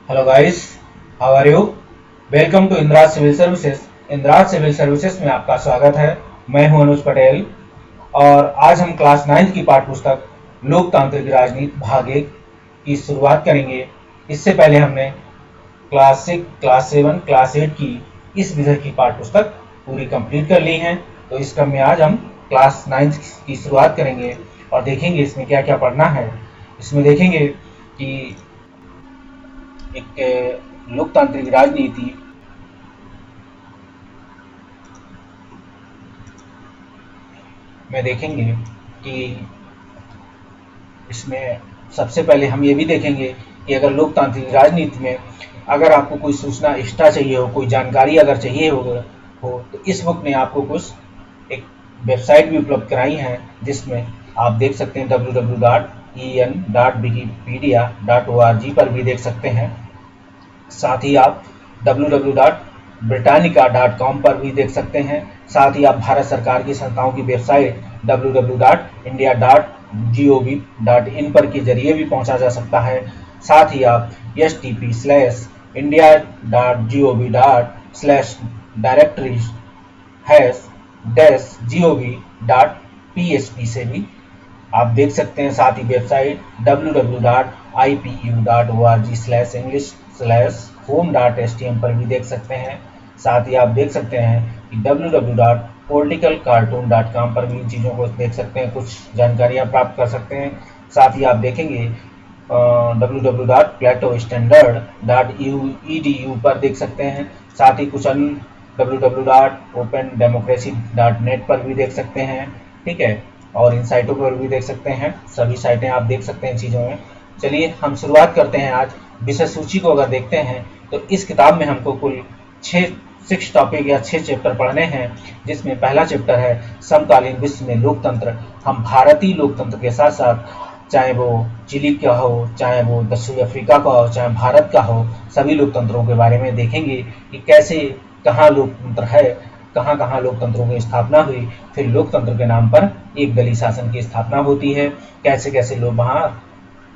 Hello guys, how are you? Welcome to Indira civil services. Indira civil services में आपका स्वागत है। मैं हूं अनुज पटेल और आज हम क्लास 9 की पाठ्य पुस्तक लोकतांत्रिक राजनीति भाग 1 की शुरुआत करेंगे। इससे पहले हमने क्लास 6, क्लास 7, क्लास 8 की इस विषय की पाठ्य पुस्तक पूरी कंप्लीट कर ली है। तो इस क्रम में आज हम क्लास 9 की शुरुआत करेंगे और देखेंगे इसमें क्या क्या पढ़ना है। इसमें देखेंगे कि एक लोकतांत्रिक राजनीति में देखेंगे कि इसमें सबसे पहले हम ये भी देखेंगे कि अगर लोकतांत्रिक राजनीति में अगर आपको कोई सूचना एक्स्ट्रा चाहिए हो, कोई जानकारी अगर चाहिए हो तो इस बुक ने आपको कुछ एक वेबसाइट भी उपलब्ध कराई है जिसमें आप देख सकते हैं www.en.wikipedia.org पर भी देख सकते हैं। साथ ही आप www.britannica.com पर भी देख सकते हैं। साथ ही आप भारत सरकार की संस्थाओं की वेबसाइट www.india.gov.in पर के जरिए भी पहुंचा जा सकता है। साथ ही आप http://india.gov/directories-gov.php से भी आप देख सकते हैं। साथ ही वेबसाइट www.ipu.org/english/home.htm पर भी देख सकते हैं। साथ ही आप देख सकते हैं कि www.politicalcartoon.com पर भी इन चीज़ों को देख सकते हैं, कुछ जानकारियां प्राप्त कर सकते हैं। साथ ही आप देखेंगे www.platostandard.edu पर देख सकते हैं। साथ ही कुछ अन्य www.opendemocracy.net पर भी देख सकते हैं। ठीक है, और इन साइटों पर भी देख सकते हैं। सभी साइटें आप देख सकते हैं इन चीज़ों में। चलिए हम शुरुआत करते हैं। आज विषय सूची को अगर देखते हैं तो इस किताब में हमको कुल 6 टॉपिक या 6 चैप्टर पढ़ने हैं, जिसमें पहला चैप्टर है समकालीन विश्व में लोकतंत्र। हम भारतीय लोकतंत्र के साथ साथ चाहे वो चिली का हो, चाहे वो दक्षिण अफ्रीका का हो, चाहे भारत का हो, सभी लोकतंत्रों के बारे में देखेंगे कि कैसे कहाँ लोकतंत्र है, कहाँ कहाँ लोकतंत्रों की स्थापना हुई, फिर लोकतंत्र के नाम पर एक दलीय शासन की स्थापना होती है, कैसे कैसे लोग वहाँ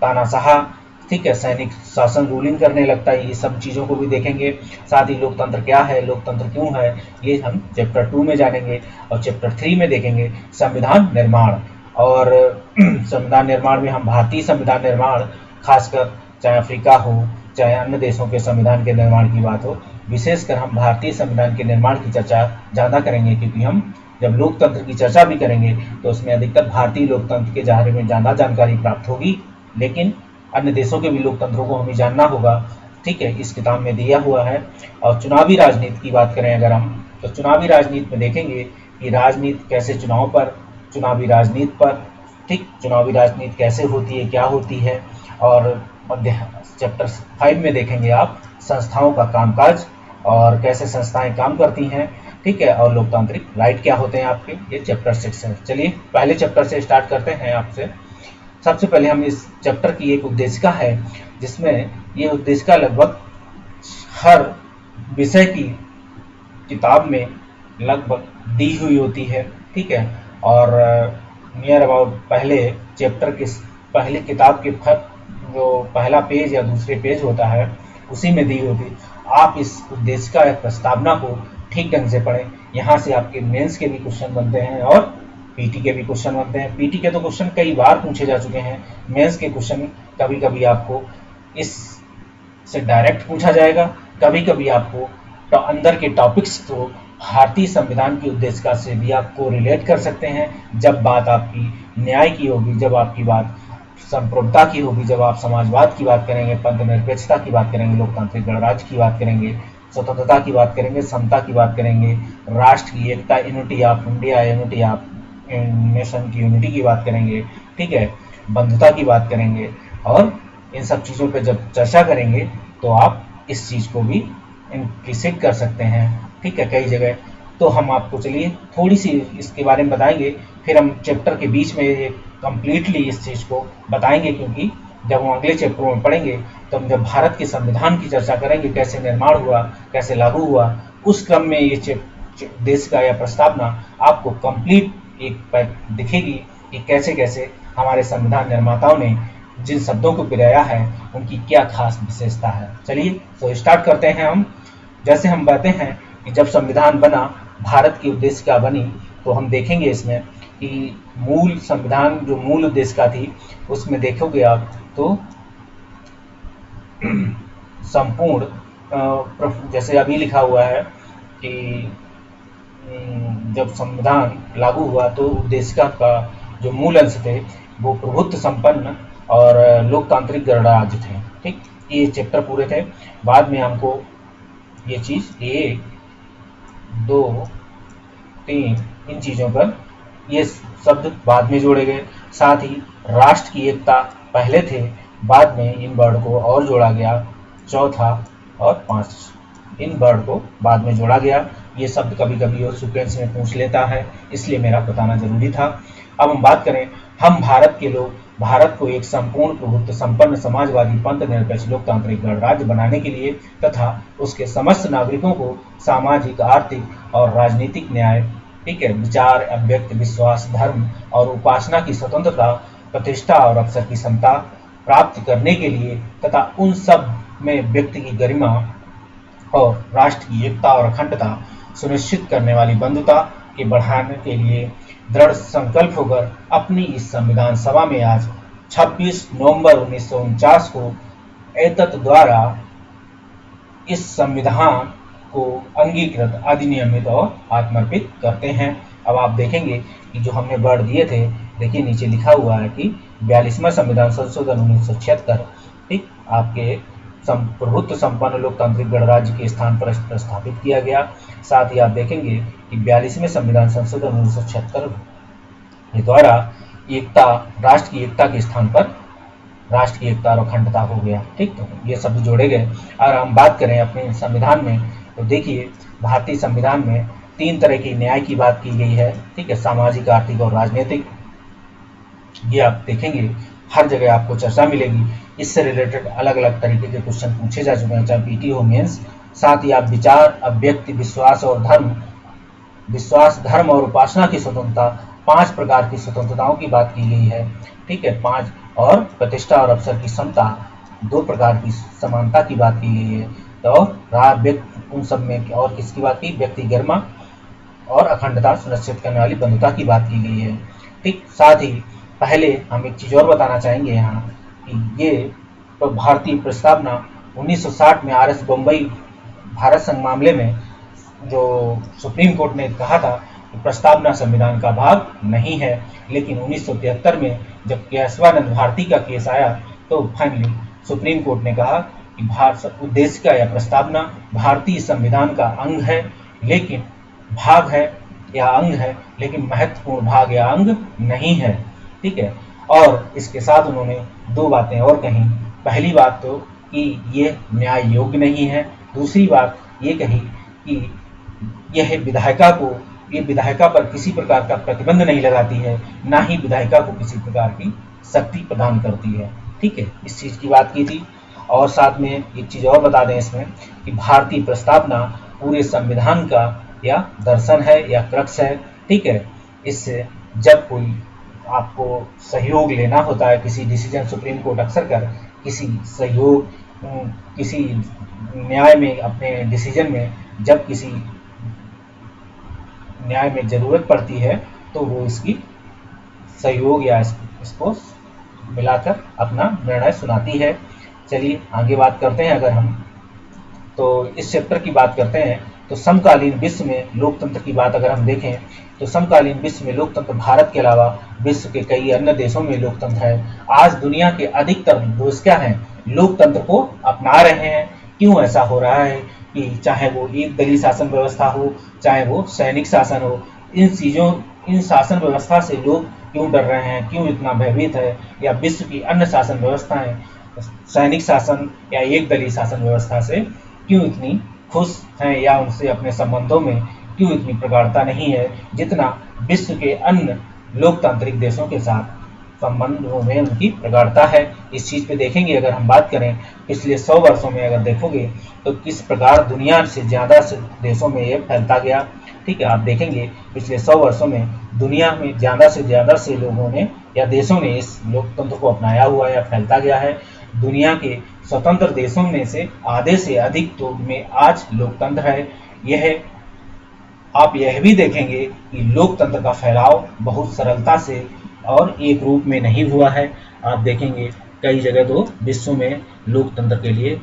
तानाशाह, ठीक है, सैनिक शासन रूलिंग करने लगता है। ये सब चीज़ों को भी देखेंगे। साथ ही लोकतंत्र क्या है, लोकतंत्र क्यों है, ये हम चैप्टर 2 में जानेंगे। और चैप्टर 3 में देखेंगे संविधान निर्माण। और संविधान निर्माण में हम भारतीय संविधान निर्माण, खासकर चाहे अफ्रीका हो, चाहे अन्य देशों के संविधान के निर्माण की बात हो, विशेषकर हम भारतीय संविधान के निर्माण की चर्चा ज़्यादा करेंगे, क्योंकि हम जब लोकतंत्र की चर्चा भी करेंगे तो उसमें अधिकतर भारतीय लोकतंत्र के बारे में ज़्यादा जानकारी प्राप्त होगी, लेकिन अन्य देशों के भी लोकतंत्रों को हमें जानना होगा। ठीक है, इस किताब में दिया हुआ है। और चुनावी राजनीति की बात करें अगर हम, तो चुनावी राजनीति में देखेंगे कि राजनीति कैसे चुनाव पर, चुनावी राजनीति पर, ठीक, चुनावी राजनीति कैसे होती है, क्या होती है। और चैप्टर 5 में देखेंगे आप संस्थाओं का कामकाज और कैसे संस्थाएं काम करती हैं। ठीक है, और लोकतांत्रिक राइट क्या होते हैं आपके, ये चैप्टर 6 है। चलिए पहले चैप्टर से स्टार्ट करते हैं आपसे। सबसे पहले हम इस चैप्टर की एक उद्देशिका है, जिसमें ये उद्देशिका लगभग हर विषय की किताब में लगभग दी हुई होती है। ठीक है, और नियर अबाउट पहले चैप्टर के पहले किताब के जो पहला पेज या दूसरे पेज होता है उसी में दी होती। आप इस उद्देशिका या प्रस्तावना को ठीक ढंग से पढ़ें। यहाँ से आपके मेंस के भी क्वेश्चन बनते हैं और पीटी के भी क्वेश्चन बनते हैं। पीटी के तो क्वेश्चन कई बार पूछे जा चुके हैं, मेंस के क्वेश्चन कभी कभी आपको इस से डायरेक्ट पूछा जाएगा, कभी कभी आपको तो अंदर के टॉपिक्स को भारतीय संविधान की उद्देशिका से भी आपको रिलेट कर सकते हैं। जब बात आपकी न्याय की होगी, जब आपकी बात संप्रभुता की होगी, जब आप समाजवाद की बात करेंगे, पंथनिरपेक्षता की बात करेंगे, लोकतांत्रिक गणराज्य की बात करेंगे, स्वतंत्रता की बात करेंगे, समता की बात करेंगे, राष्ट्र की एकता, unity of India, unity of nation की यूनिटी की बात करेंगे। ठीक है, बंधुता की बात करेंगे, और इन सब चीज़ों पे जब चर्चा करेंगे तो आप इस चीज़ को भी इम्प्लिसिट कर सकते हैं। ठीक है, कई जगह। तो हम आपको चलिए थोड़ी सी इसके बारे में बताएंगे, फिर हम चैप्टर के बीच में कंप्लीटली इस चीज़ को बताएंगे, क्योंकि जब हम अगले चैप्टरों में पढ़ेंगे तो हम जब भारत के संविधान की चर्चा करेंगे, कैसे निर्माण हुआ, कैसे लागू हुआ, उस क्रम में ये देश का या प्रस्तावना आपको कंप्लीट एक दिखेगी कि कैसे कैसे हमारे संविधान निर्माताओं ने जिन शब्दों को पिराया है उनकी क्या खास विशेषता है। चलिए तो स्टार्ट करते हैं हम। जैसे हम कहते हैं कि जब संविधान बना, भारत की उद्देश्य क्या बनी, तो हम देखेंगे इसमें कि मूल संविधान जो मूल उद्देश्य का थी उसमें देखोगे आप तो संपूर्ण जैसे अभी लिखा हुआ है कि जब संविधान लागू हुआ तो उद्देशिका का जो मूल अंश थे वो प्रभुत्व संपन्न और लोकतांत्रिक गणराज्य थे। ठीक, ये चैप्टर पूरे थे। बाद में हमको ये चीज़ 1, 2, 3 इन चीज़ों पर ये शब्द बाद में जोड़े गए। साथ ही राष्ट्र की एकता पहले थे, बाद में इन वर्ड को और जोड़ा गया, चौथा और 5 इन वर्ड को बाद में जोड़ा गया। ये शब्द कभी कभी और सीक्वेंस में पूछ लेता है, इसलिए मेरा बताना जरूरी था। अब हम बात करें, हम भारत के लोग भारत को एक संपूर्ण प्रभुत्व संपन्न समाजवादी पंथ निरपेक्ष लोकतांत्रिक गणराज्य बनाने के लिए तथा उसके समस्त नागरिकों को सामाजिक, आर्थिक और राजनीतिक न्याय, ठीक है, विचार, अभिव्यक्ति, विश्वास, धर्म और उपासना की स्वतंत्रता, प्रतिष्ठा और अवसर की समता प्राप्त करने के लिए तथा उन सब में व्यक्ति की गरिमा और राष्ट्र की एकता और अखंडता सुनिश्चित करने वाली बंधुता के बढ़ाने के लिए दृढ़ संकल्प होकर अपनी इस संविधान सभा में आज 26 नवंबर 1949 को एतत् द्वारा इस संविधान को अंगीकृत, अधिनियमित और आत्मर्पित करते हैं। अब आप देखेंगे कि जो हमने वर्ड दिए थे, देखिए नीचे लिखा हुआ है कि 42वां संविधान संशोधन 1976, ठीक, आपके प्रभुत्व संपन्न लोकतांत्रिक गणराज्य के स्थान पर स्थापित किया गया। साथ ही आप देखेंगे कि 42वें संविधान संशोधन 1976 के द्वारा एकता, राष्ट्र की एकता के स्थान पर राष्ट्र की एकता और अखंडता हो गया। ठीक, तो ये शब्द जोड़े गए। और हम बात करें अपने संविधान में, तो देखिए भारतीय संविधान में 3 तरह की न्याय की बात की गई है। ठीक है, सामाजिक, आर्थिक और राजनीतिक। ये आप देखेंगे हर जगह आपको चर्चा मिलेगी। इससे रिलेटेड अलग अलग तरीके के क्वेश्चन पूछे जा चुके हैं, चाहे पीटी हो, मेंस। साथ ही आप विचार, अभिव्यक्ति, विश्वास, धर्म और उपासना की स्वतंत्रता, 5 प्रकार की स्वतंत्रताओं की बात की गई है। ठीक है, 5 और प्रतिष्ठा और अवसर की समता, 2 प्रकार की समानता की बात की गई है। तो उन सब में और किसकी बात की, व्यक्ति गरिमा और अखंडता सुनिश्चित करने वाली बंधुता की बात की गई है। ठीक, साथ ही पहले हम एक चीज और बताना चाहेंगे यहाँ कि ये तो भारतीय प्रस्तावना 1960 में आर एस बम्बई भारत संघ मामले में जो सुप्रीम कोर्ट ने कहा था कि प्रस्तावना संविधान का भाग नहीं है, लेकिन 1973 में जब केशवानंद भारती का केस आया तो फाइनली सुप्रीम कोर्ट ने कहा कि उद्देशिका या प्रस्तावना भारतीय संविधान का अंग है, लेकिन भाग है या अंग है, लेकिन महत्वपूर्ण भाग या अंग नहीं है। ठीक है, और इसके साथ उन्होंने 2 बातें और कही। पहली बात तो कि ये न्याय योग्य नहीं है, दूसरी बात ये कही कि यह विधायिका पर किसी प्रकार का प्रतिबंध नहीं लगाती है, ना ही विधायिका को किसी प्रकार की शक्ति प्रदान करती है। ठीक है, इस चीज़ की बात की थी। और साथ में एक चीज़ और बता दें इसमें कि भारतीय प्रस्तावना पूरे संविधान का या दर्शन है या क्रक्स है। ठीक है, इससे जब कोई आपको सहयोग लेना होता है किसी डिसीजन, सुप्रीम कोर्ट अक्सर कर किसी सहयोग, किसी न्याय में, अपने डिसीजन में जब किसी न्याय में ज़रूरत पड़ती है तो वो इसकी सहयोग या इसको मिलाकर अपना निर्णय सुनाती है। चलिए आगे बात करते हैं। अगर हम तो इस चैप्टर की बात करते हैं तो समकालीन विश्व में लोकतंत्र की बात अगर हम देखें तो समकालीन विश्व में लोकतंत्र भारत के अलावा विश्व के कई अन्य देशों में लोकतंत्र है। आज दुनिया के अधिकतर देश क्या हैं, लोकतंत्र को अपना रहे हैं। क्यों ऐसा हो रहा है कि चाहे वो एक दलीय शासन व्यवस्था हो, चाहे वो सैनिक शासन हो, इन शासन व्यवस्था से लोग क्यों डर रहे हैं, क्यों इतना भयभीत है, या विश्व की अन्य शासन व्यवस्थाएं सैनिक शासन या एक दलीय शासन व्यवस्था से क्यों इतनी खुश हैं, या उनसे अपने संबंधों में क्यों इतनी प्रगाढ़ता नहीं है जितना विश्व के अन्य लोकतांत्रिक देशों के साथ संबंधों में उनकी प्रगाढ़ता है। इस चीज़ पे देखेंगे अगर हम बात करें पिछले 100 वर्षों में अगर देखोगे तो किस प्रकार दुनिया से ज़्यादा से देशों में ये फैलता गया। ठीक है, आप देखेंगे पिछले 100 वर्षों में दुनिया में ज़्यादा से लोगों ने या देशों ने इस लोकतंत्र को अपनाया हुआ है या फैलता गया है। दुनिया के स्वतंत्र देशों में से आधे से अधिक तो में आज लोकतंत्र है। यह आप यह भी देखेंगे कि लोकतंत्र का फैलाव बहुत सरलता से और एक रूप में नहीं हुआ है। आप देखेंगे कई जगह तो विश्व में लोकतंत्र के लिए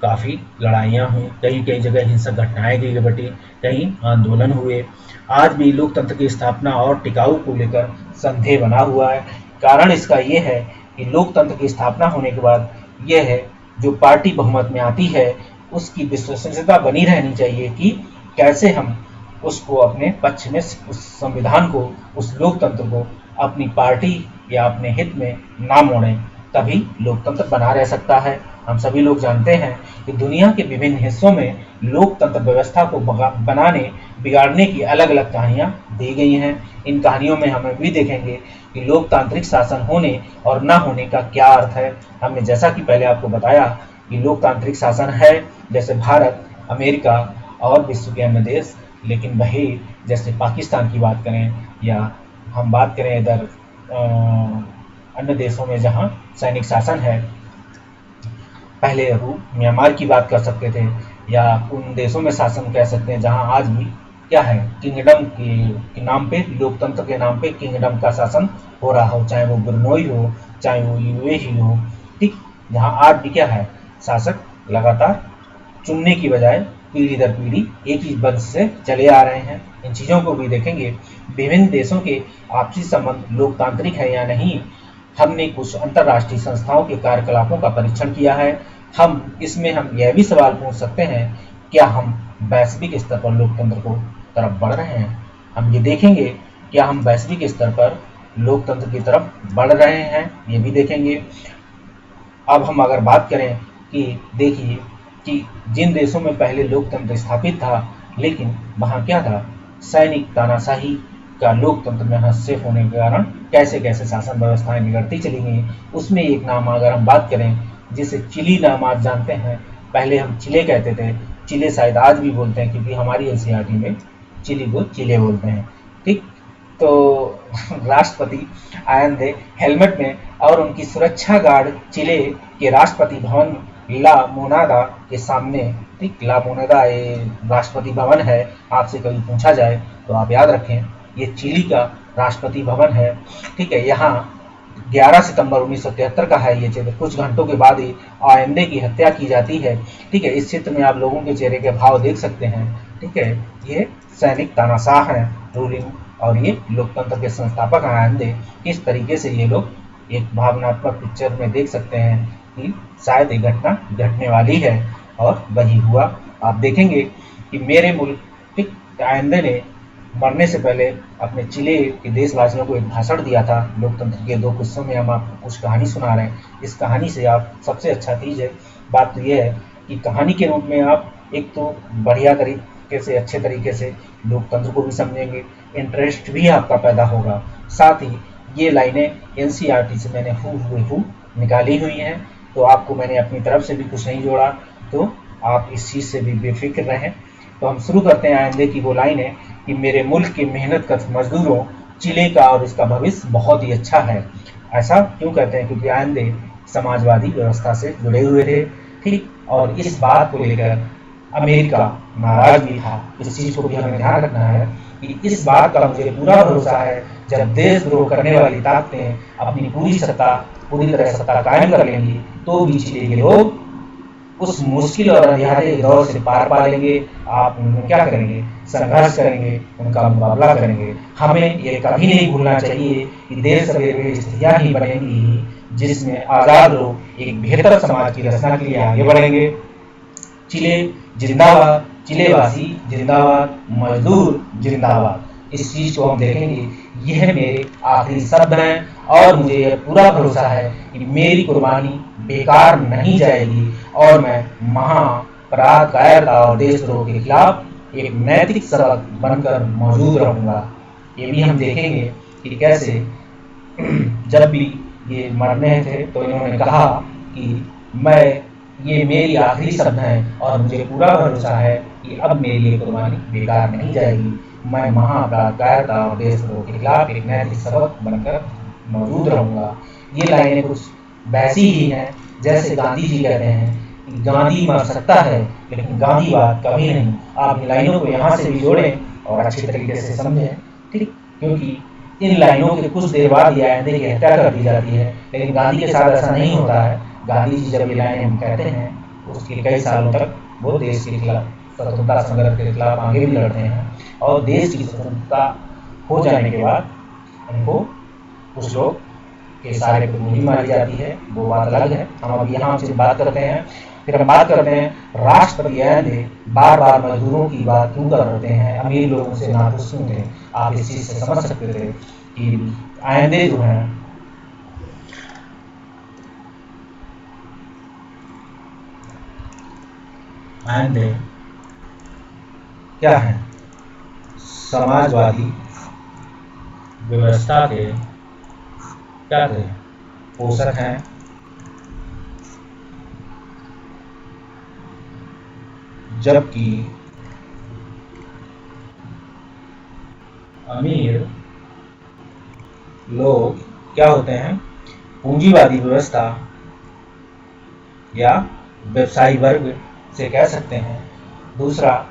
काफ़ी लड़ाइयाँ हुई, कई कई जगह हिंसक घटनाएं की घटी, कहीं आंदोलन हुए। आज भी लोकतंत्र की स्थापना और टिकाऊ को लेकर संदेह बना हुआ है। कारण इसका ये है कि लोकतंत्र की स्थापना होने के बाद यह है जो पार्टी बहुमत में आती है उसकी विश्वसनीयता बनी रहनी चाहिए कि कैसे हम उसको अपने पक्ष में, उस संविधान को, उस लोकतंत्र को अपनी पार्टी या अपने हित में ना मोड़ें, तभी लोकतंत्र बना रह सकता है। हम सभी लोग जानते हैं कि दुनिया के विभिन्न हिस्सों में लोकतंत्र व्यवस्था को बनाने बिगाड़ने की अलग अलग कहानियां दी गई हैं। इन कहानियों में हम भी देखेंगे कि लोकतांत्रिक शासन होने और ना होने का क्या अर्थ है। हमने जैसा कि पहले आपको बताया कि लोकतांत्रिक शासन है जैसे भारत, अमेरिका और विश्व के अन्य देश, लेकिन वही जैसे पाकिस्तान की बात करें या हम बात करें इधर अन्य देशों में जहां सैनिक शासन है, पहले म्यांमार की बात कर सकते थे, या उन देशों में शासन कह सकते हैं जहां आज भी क्या है, किंगडम के नाम पे, लोकतंत्र के नाम पे किंगडम का शासन हो रहा हो, चाहे वो ब्रुनोई हो, चाहे वो यूएई हो, ठीक, जहां आज भी क्या है, शासक लगातार चुनने की बजाय पीढ़ी दर पीढ़ी एक ही वंश से चले आ रहे हैं। इन चीज़ों को भी देखेंगे। विभिन्न देशों के आपसी संबंध लोकतांत्रिक है या नहीं, हमने कुछ अंतर्राष्ट्रीय संस्थाओं के कार्यकलापों का परीक्षण किया है। इसमें हम यह भी सवाल पूछ सकते हैं, क्या हम वैश्विक स्तर पर लोकतंत्र को तरफ बढ़ रहे हैं। हम ये देखेंगे क्या हम वैश्विक स्तर पर लोकतंत्र की तरफ बढ़ रहे हैं, ये भी देखेंगे। अब हम अगर बात करें कि देखिए कि जिन देशों में पहले लोकतंत्र स्थापित था, लेकिन वहाँ क्या था, सैनिक तानाशाही का लोकतंत्र में हस्तक्षेप होने के कारण कैसे कैसे शासन व्यवस्थाएं बिगड़ती चली गई। उसमें एक नाम अगर हम बात करें जिसे चिली नाम आप जानते हैं, पहले हम चिले कहते थे, चिले शायद आज भी बोलते हैं क्योंकि हमारी एनसीईआरटी में चिली को चिले बोलते हैं, ठीक। तो राष्ट्रपति आयंदे हेलमेट में और उनकी सुरक्षा गार्ड चिले के राष्ट्रपति भवन ला मोनादा के सामने, ठीक, ला मोनादा ये राष्ट्रपति भवन है। आपसे कभी पूछा जाए तो आप याद रखें ये चिली का राष्ट्रपति भवन है, ठीक है। यहाँ 11 सितंबर 1973 का है ये चित्र। कुछ घंटों के बाद ही आयंदे की हत्या की जाती है, ठीक है। इस चित्र में आप लोगों के चेहरे के भाव देख सकते हैं, ठीक है। ये सैनिक तानाशाह हैं रूलिंग, और ये लोकतंत्र के संस्थापक आयंदे। किस तरीके से ये लोग एक भावनात्मक पिक्चर में देख सकते हैं कि शायद ये घटना घटने वाली है, और वही हुआ। आप देखेंगे कि मेरे मुल्क, ठीक, आयंदे ने मरने से पहले अपने चिले के देशवासियों को एक भाषण दिया था। लोकतंत्र के 2 हिस्सों में हम आपको कुछ कहानी सुना रहे हैं। इस कहानी से आप सबसे अच्छा चीज़ है, बात तो ये है कि कहानी के रूप में आप एक तो बढ़िया तरीके से, अच्छे तरीके से लोकतंत्र को भी समझेंगे, इंटरेस्ट भी आपका पैदा होगा। साथ ही ये लाइनें एनसीईआरटी से मैंने हूबहू निकाली हुई हैं, तो आपको मैंने अपनी तरफ से भी कुछ नहीं जोड़ा, तो आप इस चीज़ से भी बेफिक्र रहें। तो हम शुरू करते हैं आयंदे की वो लाइन है कि मेरे मुल्क के मेहनतकश मजदूरों, चिले का और इसका भविष्य बहुत ही अच्छा है। ऐसा क्यों कहते हैं, क्योंकि आयंदे समाजवादी व्यवस्था से जुड़े हुए थे, ठीक, और इस बात को लेकर अमेरिका नाराज भी था। इस चीज़ को भी हमें ध्यान रखना है कि इस बात का मुझे पूरा भरोसा है, जब देशद्रोह करने वाली ताकतें अपनी पूरी तरह सत्ता कायम कर लेंगी, तो भी चिले के लोग उस मुश्किल और अंधियारे दौर से पार पा लेंगे। आप उनमें क्या करेंगे, संघर्ष करेंगे, उनका मुकाबला करेंगे। हमें ये कभी नहीं भूलना चाहिए कि देश सवेरे वे स्थितियाँ ही बनेंगी जिसमें आज़ाद लोग एक बेहतर समाज की रचना के लिए आगे बढ़ेंगे। चिले जिंदाबाद, चिलेवासी जिंदाबाद, मजदूर जिंदाबाद। इस चीज़ को हम देखेंगे। यह मेरे आखिरी शब्द हैं, और मुझे यह पूरा भरोसा है कि मेरी कुर्बानी बेकार नहीं जाएगी, और मैं महापराध, कायरता और देशद्रोह के खिलाफ एक नैतिक सबक बनकर मौजूद रहूँगा। ये भी हम देखेंगे कि कैसे जब भी ये मरने थे तो इन्होंने कहा कि ये मेरी आखिरी शब्द हैं, और मुझे पूरा भरोसा है कि अब मेरी ये कुर्बानी बेकार नहीं जाएगी। मैं महापराध, कायरता और देशद्रोह के खिलाफ एक नैतिक सबक बनकर मौजूद रहूंगा। ये लाइनें कुछ वैसी ही हैं जैसे गांधी जी कहते हैं कि गांधी मर सकता है लेकिन गांधीवाद कभी नहीं। आप इन लाइनों को यहाँ से भी जोड़ें और अच्छी तरीके से समझें, ठीक, क्योंकि इन लाइनों के कुछ देर बाद ये आइंदे की हत्या कर दी जाती है, लेकिन गांधी के साथ ऐसा नहीं होता है। गांधी जी जब ये लाइनें हम कहते हैं उसके कई सालों तक वो देश के खिलाफ स्वतंत्रता संग्राम के खिलाफ आगे भी लड़ते हैं, और देश की स्वतंत्रता हो जाने के बाद उनको कुछ लोग के सारे पर गोली मारी जाती है, वो बात अलग है। हम अब यहाँ से बात करते हैं, फिर हम बात करते हैं राष्ट्रपति आइंदे बार बार मजदूरों की बात क्यों करते हैं, अमीर लोगों से नाखुश क्यों थे। आप इस चीज से समझ सकते थे कि आइंदे जो हैं आइंदे क्या है, समाजवादी व्यवस्था के क्या थे, पोषक हैं, जबकि अमीर लोग क्या होते हैं, पूंजीवादी व्यवस्था या व्यवसायी वर्ग से कह सकते हैं। दूसरा,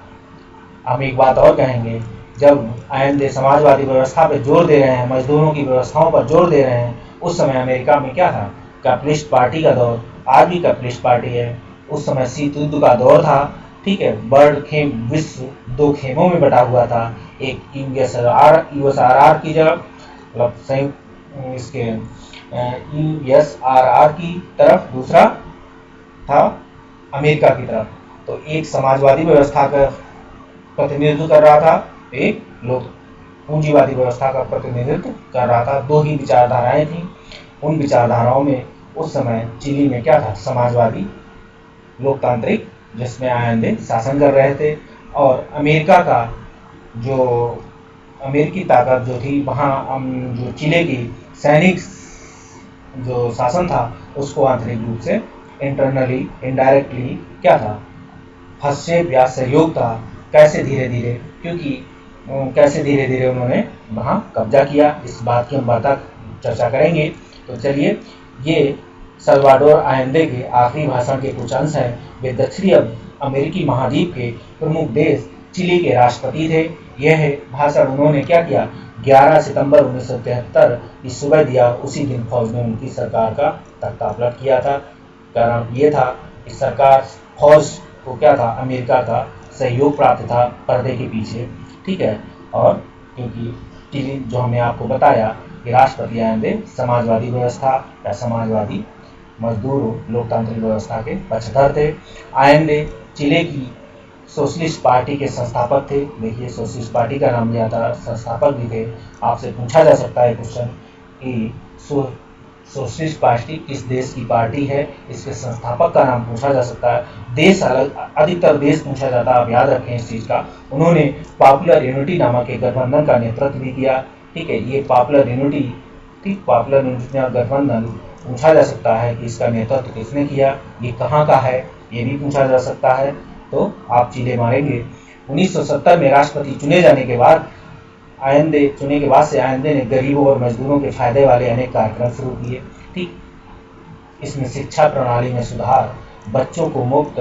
हम एक बात और कहेंगे, जब आइंदे समाजवादी व्यवस्था पर जोर दे रहे हैं, मजदूरों की व्यवस्थाओं पर जोर दे रहे हैं, उस समय अमेरिका में क्या था, कैपिटलिस्ट पार्टी का दौर, आज भी कैपिटलिस्ट पार्टी है। उस समय शीत युद्ध का दौर था, ठीक है। वर्ल्ड खेम विश्व दो खेमों में बटा हुआ था, एक यूएसआरआर की जगह मतलब संयुक्त इसके यूएसआरआर की तरफ, दूसरा था अमेरिका की तरफ। तो एक समाजवादी व्यवस्था का प्रतिनिधित्व कर रहा था, एक लोग पूंजीवादी व्यवस्था का प्रतिनिधित्व कर रहा था। दो ही विचारधाराएं थी। उन विचारधाराओं में उस समय चिली में क्या था, समाजवादी लोकतांत्रिक, जिसमें आइंदे शासन कर रहे थे, और अमेरिका का जो अमेरिकी ताकत जो थी वहाँ जो चिले की सैनिक जो शासन था उसको आंतरिक रूप से इंटरनली इनडायरेक्टली क्या था, हस्तक्षेप या सहयोग था। कैसे धीरे धीरे, क्योंकि कैसे धीरे धीरे उन्होंने वहाँ कब्जा किया, इस बात की हम चर्चा करेंगे। तो चलिए, ये सल्वाडोर आइंदे के आखिरी भाषण के कुछ अंश हैं। वे दक्षिणी अमेरिकी महाद्वीप के प्रमुख देश चिली के राष्ट्रपति थे। यह भाषण उन्होंने क्या किया, 11 सितंबर 1973 की सुबह दिया। उसी दिन फौज ने उनकी सरकार का तख्ता पलट किया था। कारण ये था कि सरकार फौज को क्या था, अमेरिका का सहयोग प्राप्त था पर्दे के पीछे, ठीक है। और क्योंकि चिली जो हमने आपको बताया कि राष्ट्रपति आइंदे समाजवादी व्यवस्था या समाजवादी मजदूर लोकतांत्रिक व्यवस्था के पक्षधर थे। आइंदे चिले की सोशलिस्ट पार्टी के संस्थापक थे। देखिए, सोशलिस्ट पार्टी का नाम लिया था, संस्थापक भी थे। आपसे पूछा जा सकता है क्वेश्चन कि सोशलिस्ट पार्टी किस देश की पार्टी है, इसके संस्थापक का नाम पूछा जा सकता है। देश अलग, अधिकतर देश पूछा जाता है, आप याद रखें इस चीज़ का। उन्होंने पॉपुलर यूनिटी नामक एक गठबंधन का नेतृत्व भी किया, ठीक है। ये पॉपुलर यूनिटी, ठीक, पॉपुलर यूनिटी गठबंधन पूछा जा सकता है कि इसका नेतृत्व किसने किया, ये कहाँ का है, ये भी पूछा जा सकता है। तो आप चीले मारेंगे। 1970 में राष्ट्रपति चुने जाने के बाद से आइंदे ने गरीबों और मजदूरों के फायदे वाले अनेक कार्यक्रम शुरू किए, ठीक। इसमें शिक्षा प्रणाली में सुधार, बच्चों को मुफ्त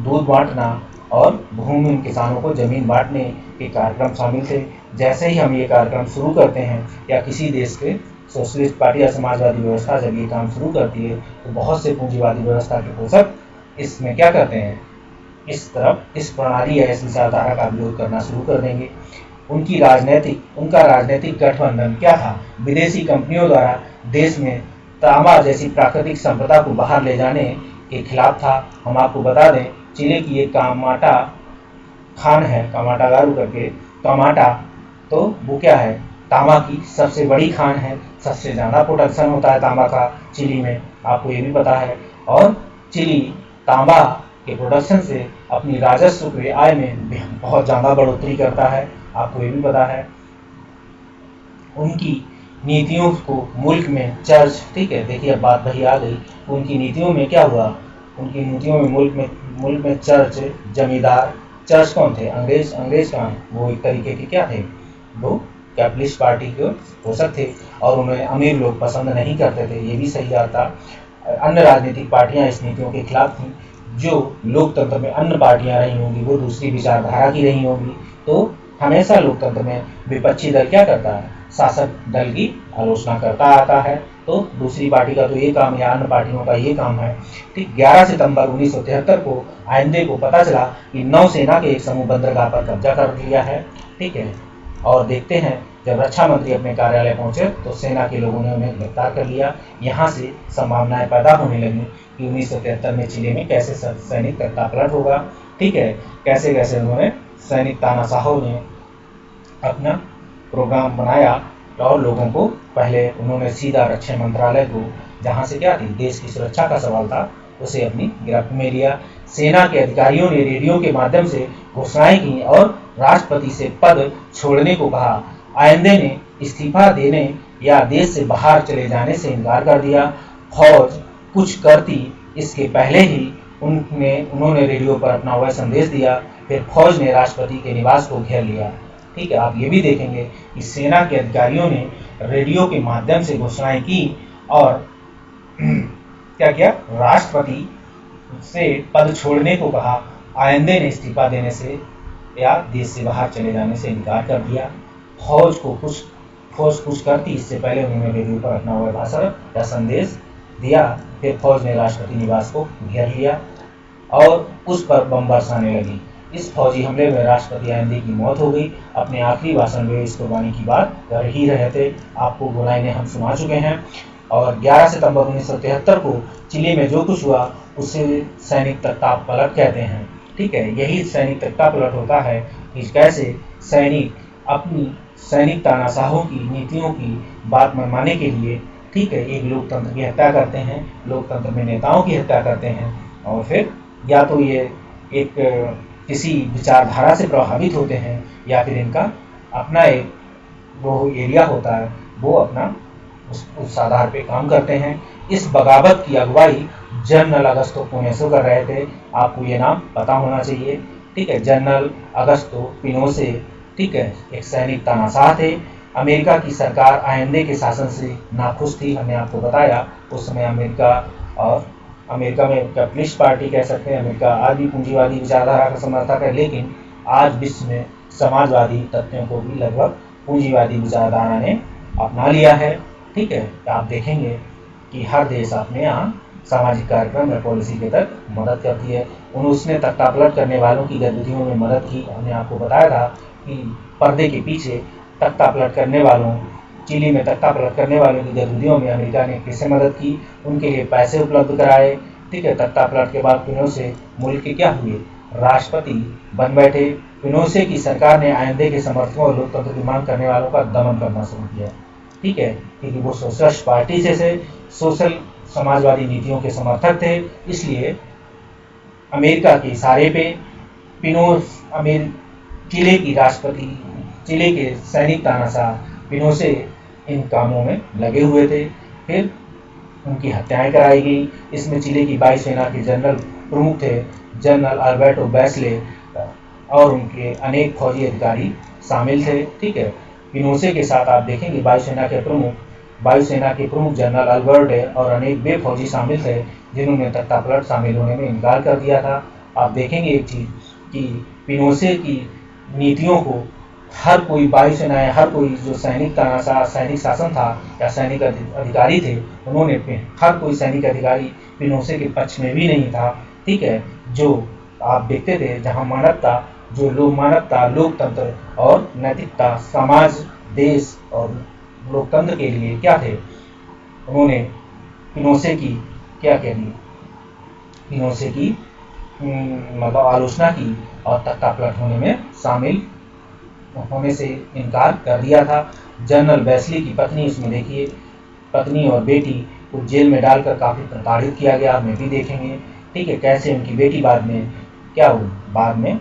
दूध बांटना और भूमिहीन किसानों को जमीन बांटने के कार्यक्रम शामिल थे। जैसे ही हम ये कार्यक्रम शुरू करते हैं या किसी देश के सोशलिस्ट पार्टी या समाजवादी व्यवस्था जब ये काम शुरू करती है तो बहुत से पूंजीवादी व्यवस्था के पोषक इसमें क्या करते हैं, इस प्रणाली या इस विचारधारा का विरोध करना शुरू कर देंगे। उनका राजनीतिक गठबंधन क्या था, विदेशी कंपनियों द्वारा देश में तांबा जैसी प्राकृतिक संपदा को बाहर ले जाने के खिलाफ था। हम आपको बता दें, चिले की एक कामाटा खान है, कामाटागारू करके, कामाटा, तो वो क्या है, तांबा की सबसे बड़ी खान है। सबसे ज़्यादा प्रोडक्शन होता है तांबा का चिली में, आपको ये भी पता है। और चिली तांबा के प्रोडक्शन से अपनी राजस्व के आय में बहुत ज़्यादा बढ़ोतरी करता है, आपको ये भी पता है। उनकी नीतियों को मुल्क में चर्च, ठीक है, देखिए अब बात वही आ गई। उनकी नीतियों में क्या हुआ, उनकी नीतियों में मुल्क में चर्च, जमींदार, चर्च कौन थे, अंग्रेज कहाँ, वो एक तरीके के क्या थे, वो कैपिटलिस्ट पार्टी के पोषक थे और उन्हें अमीर लोग पसंद नहीं करते थे, ये भी सही आता। अन्य राजनीतिक पार्टियां इस नीतियों के खिलाफ थीं। जो लोकतंत्र में अन्य पार्टियां रही होंगी वो दूसरी विचारधारा की रही होंगी। तो हमेशा लोकतंत्र में विपक्षी दल क्या करता है, शासक दल की आलोचना करता आता है। तो दूसरी पार्टी का तो ये काम या अन्य पार्टियों का ये काम है। ठीक 11 सितंबर 1973 को आइंदे को पता चला कि नौसेना के एक समूह बंदरगाह पर कब्जा कर लिया है। ठीक है, और देखते हैं जब रक्षा मंत्री अपने कार्यालय पहुंचे तो सेना के लोगों ने उन्हें गिरफ्तार कर लिया। यहाँ से संभावनाएं पैदा होने लगी कि 1973 में चिली में कैसे सैनिक तख्तापलट होगा। ठीक है, कैसे कैसे उन्होंने सैनिक तानाशाहों ने अपना प्रोग्राम बनाया और लोगों को पहले उन्होंने सीधा रक्षा मंत्रालय को, जहाँ से क्या थी देश की सुरक्षा का सवाल था, उसे अपनी गिरफ्त में लिया। सेना के अधिकारियों ने रेडियो के माध्यम से घोषणाएं की और राष्ट्रपति से पद छोड़ने को कहा। आइंदे ने इस्तीफा देने या देश से बाहर चले जाने से इनकार कर दिया। फौज कुछ करती इसके पहले ही उन्होंने रेडियो पर अपना वह संदेश दिया। फिर फौज ने राष्ट्रपति के निवास को घेर लिया। ठीक है, आप ये भी देखेंगे कि सेना के अधिकारियों ने रेडियो के माध्यम से घोषणाएं की और क्या किया, राष्ट्रपति से पद छोड़ने को कहा। आइंदे ने इस्तीफा देने से या देश से बाहर चले जाने से इनकार कर दिया। फौज कुछ करती इससे पहले उन्होंने रेडियो पर अपना वह भाषण या संदेश दिया। फिर फौज ने राष्ट्रपति निवास को घेर लिया और उस पर बम बरसाने लगी। इस फौजी हमले में राष्ट्रपति आइंदे की मौत हो गई। अपने आखिरी भाषण में इस कुर्बानी की बात कर ही रहे थे। आपको वो लाइनें हम सुना चुके हैं। और 11 सितंबर 1973 को चिली में जो कुछ हुआ उसे सैनिक तख्तापलट कहते हैं। ठीक है, यही सैनिक तख्तापलट होता है कि कैसे सैनिक अपनी सैनिक तानाशाहों की नीतियों की बात मनवाने के लिए, ठीक है, एक लोकतंत्र की हत्या करते हैं, लोकतंत्र में नेताओं की हत्या करते हैं और फिर या तो ये एक किसी विचारधारा से प्रभावित होते हैं या फिर इनका अपना एक वो एरिया होता है वो अपना उस आधार पे काम करते हैं। इस बगावत की अगुवाई जनरल अगस्तो पिनोशे कर रहे थे। आपको ये नाम पता होना चाहिए। ठीक है, जनरल अगस्तो पिनोशे, ठीक है, एक सैनिक तानाशाह थे। अमेरिका की सरकार आइंदे के शासन से नाखुश थी। हमने आपको बताया उस समय अमेरिका में कैपिटलिस्ट पार्टी कह सकते हैं। अमेरिका आज भी पूंजीवादी विचारधारा का समर्थक है, लेकिन आज विश्व में समाजवादी तथ्यों को भी लगभग पूंजीवादी विचारधारा ने अपना लिया है। ठीक है, आप देखेंगे कि हर देश अपने यहाँ सामाजिक कार्यक्रम या पॉलिसी के तहत मदद करती है। उसने तख्तापलट करने वालों की गतिविधियों में मदद की। हमने आपको बताया था कि पर्दे के पीछे तख्तापलट करने वालों, चिली में तख्तापलट करने वालों की गतिविधियों में अमेरिका ने कैसे मदद की, उनके लिए पैसे उपलब्ध कराए। ठीक है, तख्तापलट के बाद पिनोशे मुल्क के क्या हुए, राष्ट्रपति बन बैठे। पिनोशे की सरकार ने आइंदे के समर्थकों और लोकतंत्र की मांग करने वालों का दमन करना शुरू किया। ठीक है, क्योंकि वो सोशलिस्ट पार्टी से सोशल समाजवादी नीतियों के समर्थक थे, इसलिए अमेरिका के इशारे पे चिले के सैनिक तानाशाह पिनोशे इन कामों में लगे हुए थे। फिर उनकी हत्याएं कराई गई। इसमें चिले की वायुसेना के जनरल प्रमुख थे, जनरल अल्बर्टो बैसले, और उनके अनेक फौजी अधिकारी शामिल थे। ठीक है, पिनोशे के साथ आप देखेंगे वायुसेना के प्रमुख जनरल अल्बर्टे और अनेक वे फौजी शामिल थे जिन्होंने तख्तापलट शामिल होने में इनकार कर दिया था। आप देखेंगे एक चीज कि पिनोशे की नीतियों को हर कोई वायुसेना या हर कोई जो सैनिक तानाशाह सैनिक शासन था या सैनिक अधिकारी थे, उन्होंने हर कोई सैनिक अधिकारी पिनोशे के पक्ष में भी नहीं था। ठीक है, जो आप देखते थे जहां मानवता, लोकतंत्र और नैतिकता, समाज, देश और लोकतंत्र के लिए क्या थे, उन्होंने पिनोशे की क्या कही, पिनोशे की मतलब आलोचना की और तख्तापलट होने में शामिल होने से इनकार कर दिया था। जनरल बैसली की पत्नी, इसमें देखिए पत्नी और बेटी को जेल में डालकर काफी प्रताड़ित किया गया, में भी देखेंगे। ठीक है, कैसे उनकी बेटी बाद में क्या हुई, बाद में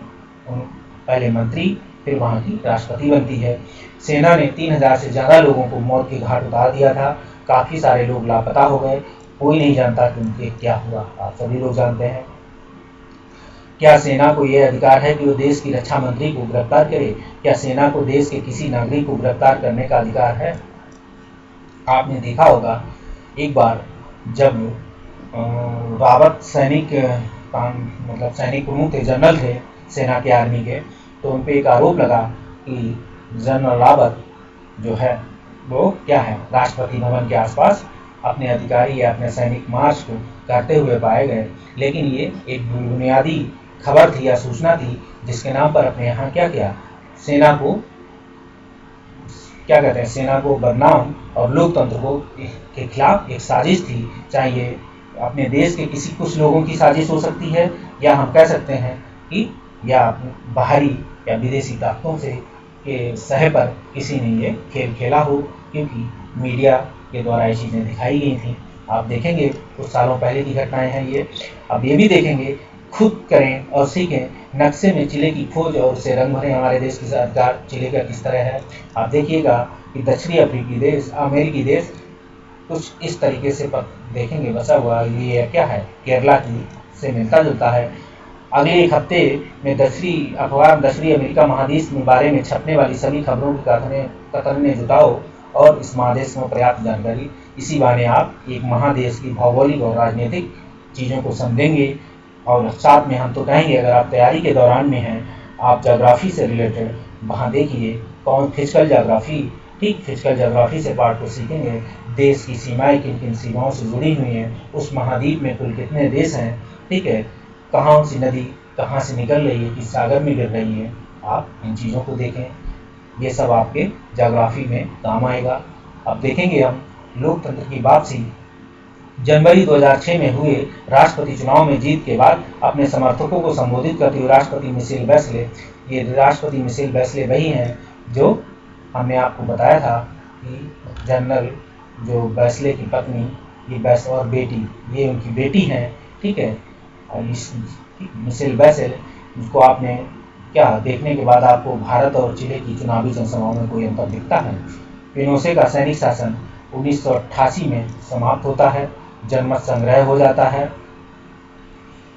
पहले मंत्री फिर वहां की राष्ट्रपति बनती है। सेना ने 3000 से ज्यादा लोगों को मौत के घाट उतार दिया था। काफी सारे लोग लापता हो गए, कोई नहीं जानता कि उनके क्या हुआ, आप सभी लोग जानते हैं। क्या सेना को यह अधिकार है कि वो देश की रक्षा मंत्री को गिरफ्तार करे? क्या सेना को देश के किसी नागरिक को गिरफ्तार करने का अधिकार है? आपने देखा होगा एक बार जब रावत सैनिक मतलब सैनिक प्रमुख थे, जनरल थे सेना के, आर्मी के, तो उन पर एक आरोप लगा कि जनरल रावत जो है वो क्या है, राष्ट्रपति भवन के आसपास अपने अधिकारी या अपने सैनिक मार्च को करते हुए पाए गए। लेकिन ये एक बुनियादी खबर थी या सूचना थी जिसके नाम पर अपने यहाँ क्या किया, सेना को क्या कहते हैं, सेना को बदनाम और लोकतंत्र को के खिलाफ एक साजिश थी। चाहे ये अपने देश के किसी कुछ लोगों की साजिश हो सकती है, या हम कह सकते हैं कि या बाहरी या विदेशी ताकतों से के सह पर किसी ने ये खेल खेला हो, क्योंकि मीडिया के द्वारा ये चीज़ें दिखाई गई थी। आप देखेंगे कुछ सालों पहले की घटनाएं हैं ये। अब ये भी देखेंगे, खुद करें और सीखें, नक्शे में चिले की खोज और उसे रंग भरें। हमारे देश की सरकार चिले का किस तरह है। आप देखिएगा कि दक्षिणी अफ्रीकी देश, अमेरिकी देश कुछ इस तरीके से देखेंगे बसा हुआ। ये क्या है, केरला की से मिलता जुलता है। अगले एक हफ्ते में दक्षिणी अखबार दक्षिणी अमेरिका महादेश के बारे में छपने वाली सभी खबरों की कतरने जुटाओ और इस महादेश में पर्याप्त जानकारी। इसी बहाने आप एक महादेश की भौगोलिक और राजनीतिक चीज़ों को समझेंगे। और साथ में हम तो कहेंगे, अगर आप तैयारी के दौरान में हैं, आप ज्योग्राफी से रिलेटेड वहाँ देखिए कौन फिजिकल ज्योग्राफी, ठीक, फिजिकल ज्योग्राफी से पार्ट को सीखेंगे। देश की सीमाएं किन किन सीमाओं से जुड़ी हुई हैं, उस महाद्वीप में कुल कितने देश हैं, ठीक है, कहाँ सी नदी कहाँ से निकल रही है, किस सागर में गिर रही है। आप इन चीज़ों को देखें, ये सब आपके ज्योग्राफी में काम आएगा। अब देखेंगे हम लोकतंत्र की वापसी। जनवरी 2006 में हुए राष्ट्रपति चुनाव में जीत के बाद अपने समर्थकों को संबोधित करते हुए राष्ट्रपति मिशेल बैचले, ये राष्ट्रपति मिशेल बैचले वही हैं जो हमने आपको बताया था कि जनरल जो बैचले की पत्नी, ये बैचले और बेटी, ये उनकी बेटी हैं, ठीक है। और इस मिशेल बैचले, जिसको आपने क्या देखने के बाद आपको भारत और चिले की चुनावी जनसभाओं में कोई अंतर दिखता है। पिनोशे का सैनिक शासन 1988 में समाप्त होता है, जनमत संग्रह हो जाता है।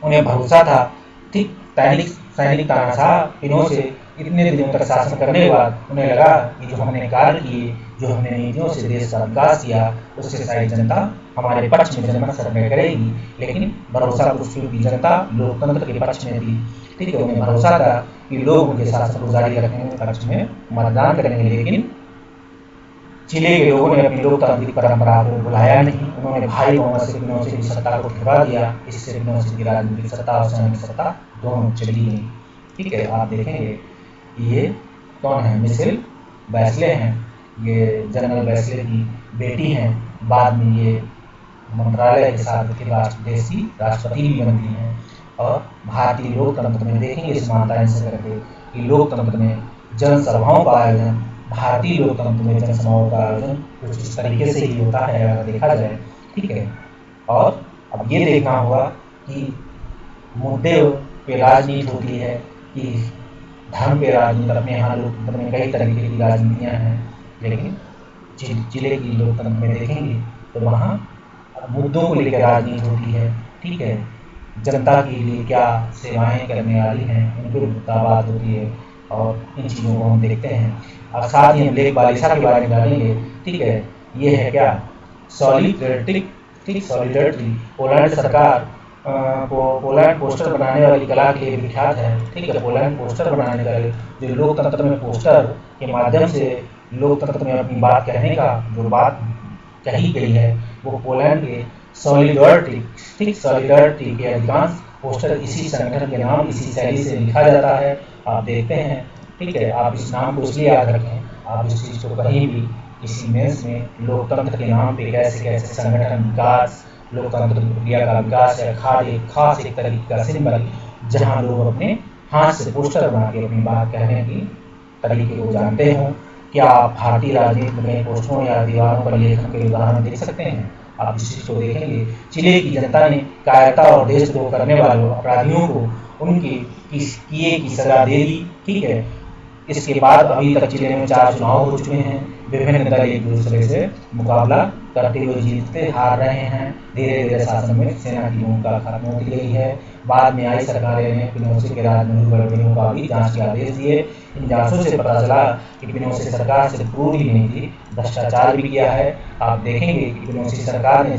उन्हें भरोसा था, ठीक, सैनिक तानाशाह पिनोशे इतने दिनों तक शासन करने के बाद उन्हें लगा कि जो हमने कार्य किए, जो हमने नीतियों से देश का विकास किया, उससे सारी जनता हमारे पक्ष में जनमत सर्वे करेगी। लेकिन भरोसा कुछ की जनता लोकतंत्र के पक्ष में थी, ठीक है। उन्हें भरोसा था कि लोग उनके शासन को जारी रखने के पक्ष में मतदान करेंगे। लेकिन चिले के लोगों ने अपनी लोकतांत्रिक परंपरा को बुलाया नहीं। उन्होंने भारी बहुमत से पिनोशे की सत्ता को ठुकरा दिया। इससे पिनोशे की राजनीतिक सत्ता और सैनिक सत्ता दोनों चली गई, ठीक है। आप देखेंगे ये कौन है, मिशेल बैचले हैं, ये जनरल बैचले की बेटी हैं। बाद में ये मंत्रालय के साथ देश की राष्ट्रपति भी बनती हैं। और भारतीय लोकतंत्र में देखेंगे इस मानता से करके कि लोकतंत्र में जनसभाओं का आयोजन, भारतीय लोकतंत्र में जनसभाओं का आयोजन कुछ इस तरीके से ही होता है अगर देखा जाए, ठीक है। और अब ये देखना होगा कि मुद्दे पे राजनीति होती है कि धर्म पे राजनीति। अपने यहाँ लोकतंत्र में कई तरीके की राजनीतियाँ हैं, लेकिन जिले की लोकतंत्र में देखेंगे तो वहाँ मुद्दों को लेकर राजनीति होती है, ठीक है। जनता के लिए क्या सेवाएं करने वाली हैं, उनकी बात होती है। और इन चीज़ों को हम देखते हैं। अब साथ ही हम लेक बालिसा के बारे में जानेंगे, ठीक है। ये है क्या, सॉलिडरिटी, ठीक, सॉलिडरिटी पोलैंड सरकार पोलैंड पोस्टर बनाने वाली कला के लिए विख्यात है, ठीक है। पोलैंड पोस्टर बनाने का, जो लोकतंत्र में पोस्टर के माध्यम से लोकतंत्र में अपनी बात कहने का जो बात कही गई है, वो पोलैंड के सॉलिडरिटी, ठीक, सॉलिडरिटी के अधिकांश पोस्टर इसी संगठन के नाम, इसी शैली से लिखा जाता है। आप देखते हैं, ठीक है। आप इस नाम को इसलिए याद रखें, आप इस चीज़ को कहीं भी किसी मेंस में लोकतंत्र के नाम पे कैसे कैसे संगठन विकास, लोकतंत्र की प्रक्रिया का विकास है, खास एक तरीके का सिंबल, जहाँ लोग अपने हाथ से पोस्टर बना के अपनी बात कहने की तरीके को जानते हों। क्या आप भारतीय राजनीति में पोस्टरों या दीवारों पर लेखन के उदाहरण देख सकते हैं? आप इस चीज़ को देखेंगे, चिले की जनता ने कायरता और देशद्रोह करने वालों अपराधियों को उनके किए की सजा दे दी, ठीक है। इसके बाद अभी तक चिले में 4 चुनाव हो चुके हैं। विभिन्न दल एक दूसरे से मुकाबला करते हुए जीतते हार रहे हैं। धीरे धीरे शासन में सेना की भूमिका खत्म होती गई है। बाद में आई सरकारें ने पिनोशे के राज में हुए गड़बड़ियों का भी जांच के आदेश दिए। इन जांचों से पता चला कि पिनोशे सरकार सिर्फ क्रूर ही नहीं थी, भ्रष्टाचार भी किया है। आप देखेंगे कि पिनोशे सरकार ने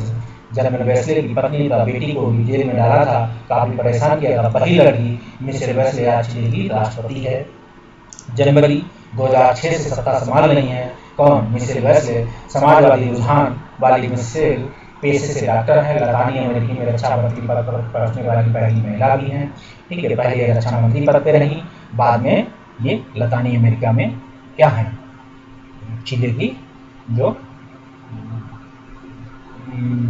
जनरल वेस्ले की पत्नी का बेटी को भी जेल में डाला था, काफी परेशान किया था। पहली लड़की मिशेल वेस्ले आज चिली की राष्ट्रपति है। जनवरी 2006 से सत्ता संभाल रही हैं। कौन? Michel Wesley. समाजवादी रुझान वाली मिशेल पेशे से डॉक्टर है। लतानी अमेरिकी में रक्षा मंत्री पद पर पहुंचने वाली पहली महिला भी हैं। ठीक है, पहले रक्षा मंत्री पद पर रही, बाद में ये लतानी अमेरिका में क्या है, चिली की जो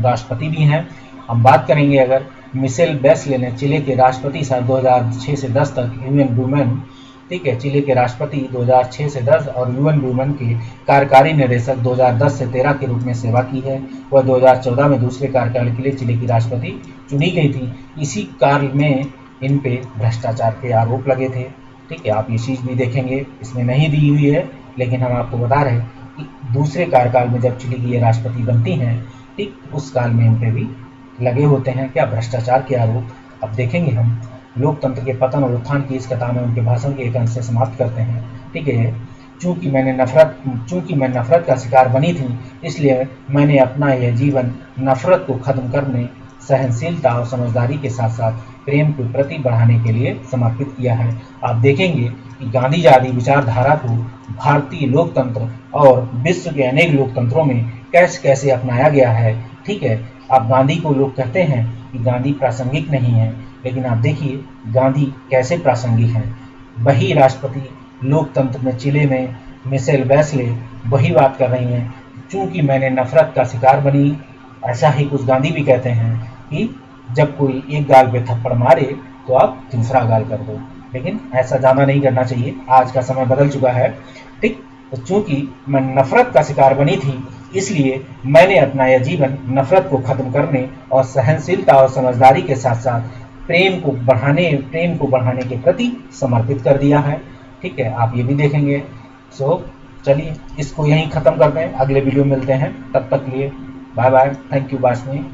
राष्ट्रपति भी हैं। हम बात करेंगे अगर मिशेल बेस्ले ने चिली के राष्ट्रपति साल 2006 से 10 तक यूएन वुमेन, ठीक है, चिली के राष्ट्रपति 2006 से 10 और यूएन वुमेन के कार्यकारी निदेशक 2010 से 13 के रूप में सेवा की है। वह 2014 में दूसरे कार्यकाल के लिए चिली की राष्ट्रपति चुनी गई थी। इसी काल में इन पे भ्रष्टाचार के आरोप लगे थे। ठीक है, आप ये चीज़ भी देखेंगे, इसमें नहीं दी हुई है, लेकिन हम आपको बता रहे हैं कि दूसरे कार्यकाल में जब चिली की ये राष्ट्रपति बनती हैं, ठीक, उस काल में इन पे भी लगे होते हैं क्या, भ्रष्टाचार के आरोप। अब देखेंगे हम लोकतंत्र के पतन और उत्थान की इस कथा में उनके भाषण के एक अंश से समाप्त करते हैं। ठीक है, चूंकि मैं नफरत का शिकार बनी थी, इसलिए मैंने अपना यह जीवन नफरत को खत्म करने, सहनशीलता और समझदारी के साथ साथ प्रेम के प्रति बढ़ाने के लिए समर्पित किया है। आप देखेंगे कि गांधीवादी विचारधारा को भारतीय लोकतंत्र और विश्व के अनेक लोकतंत्रों में कैसे कैसे अपनाया गया है। ठीक है, आप गांधी को लोग कहते हैं कि गांधी प्रासंगिक नहीं है, लेकिन आप देखिए गांधी कैसे प्रासंगिक हैं। वही राष्ट्रपति लोकतंत्र में चिली में मिशेल बेस्ले वही बात कर रही हैं, चूंकि मैंने नफरत का शिकार बनी। ऐसा ही कुछ गांधी भी कहते हैं कि जब कोई एक गाल पे थप्पड़ मारे तो आप दूसरा गाल कर दो, लेकिन ऐसा ज़्यादा नहीं करना चाहिए, आज का समय बदल चुका है। ठीक, तो चूंकि मैं नफरत का शिकार बनी थी, इसलिए मैंने अपना यह जीवन नफरत को खत्म करने और सहनशीलता और समझदारी के साथ साथ प्रेम को बढ़ाने के प्रति समर्पित कर दिया है। ठीक है, आप ये भी देखेंगे। सो चलिए इसको यहीं ख़त्म करते हैं, अगले वीडियो में मिलते हैं, तब तक के लिए bye bye, thank you watching.